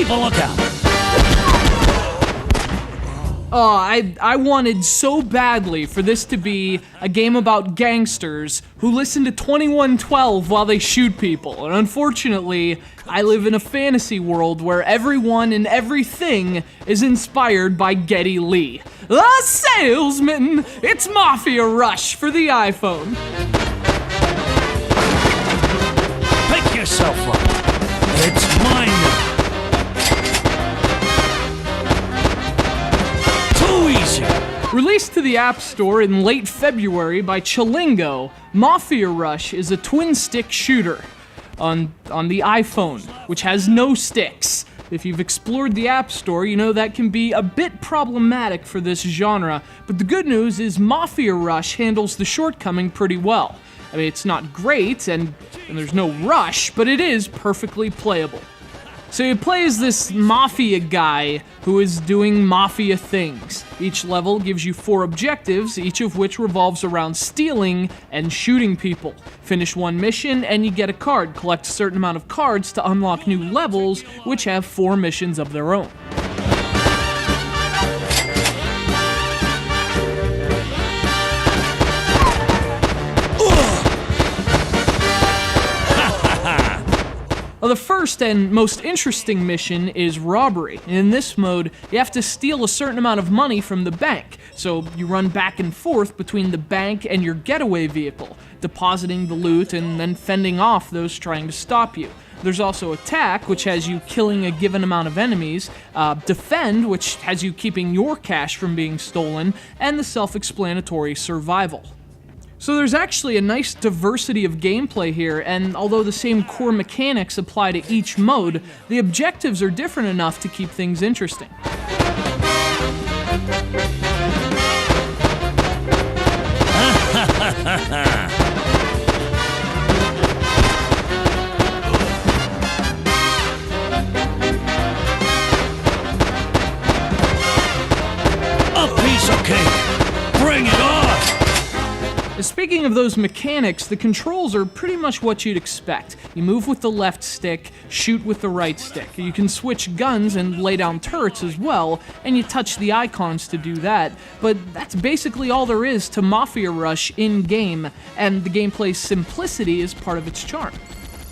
keep a lookout. Oh, I wanted so badly for this to be a game about gangsters who listen to 2112 while they shoot people. And unfortunately, I live in a fantasy world where everyone and everything is inspired by Geddy Lee. The salesman! It's Mafia Rush for the iPhone. Pick yourself up. It's mine now. Easy. Released to the App Store in late February by Chillingo, Mafia Rush is a twin-stick shooter on the iPhone, which has no sticks. If you've explored the App Store, you know that can be a bit problematic for this genre, but the good news is Mafia Rush handles the shortcoming pretty well. I mean, it's not great, and there's no rush, but it is perfectly playable. So you play as this mafia guy who is doing mafia things. Each level gives you 4 objectives, each of which revolves around stealing and shooting people. Finish one mission and you get a card. Collect a certain amount of cards to unlock new levels, which have 4 missions of their own. Well, the first and most interesting mission is robbery. In this mode, you have to steal a certain amount of money from the bank. So you run back and forth between the bank and your getaway vehicle, depositing the loot and then fending off those trying to stop you. There's also attack, which has you killing a given amount of enemies, defend, which has you keeping your cash from being stolen, and the self-explanatory survival. So there's actually a nice diversity of gameplay here, and although the same core mechanics apply to each mode, the objectives are different enough to keep things interesting. A piece of cake! Bring it on! Speaking of those mechanics, the controls are pretty much what you'd expect. You move with the left stick, shoot with the right stick. You can switch guns and lay down turrets as well, and you touch the icons to do that. But that's basically all there is to Mafia Rush in-game, and the gameplay's simplicity is part of its charm.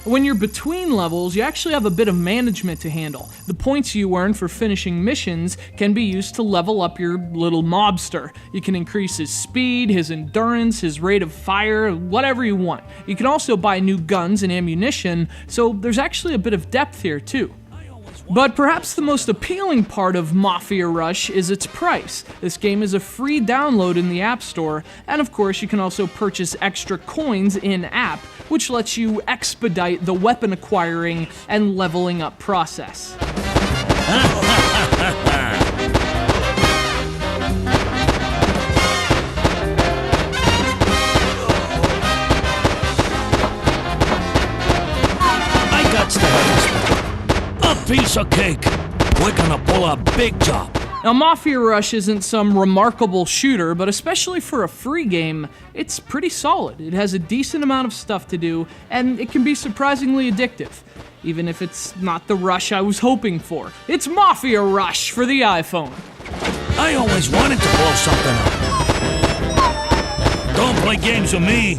When you're between levels, you actually have a bit of management to handle. The points you earn for finishing missions can be used to level up your little mobster. You can increase his speed, his endurance, his rate of fire, whatever you want. You can also buy new guns and ammunition, so there's actually a bit of depth here too. But perhaps the most appealing part of Mafia Rush is its price. This game is a free download in the App Store, and of course you can also purchase extra coins in-app, which lets you expedite the weapon acquiring and leveling up process. I got to have this. A piece of cake. We're gonna pull a big job. Now, Mafia Rush isn't some remarkable shooter, but especially for a free game, it's pretty solid. It has a decent amount of stuff to do, and it can be surprisingly addictive, even if it's not the rush I was hoping for. It's Mafia Rush for the iPhone. I always wanted to blow something up. Don't play games with me.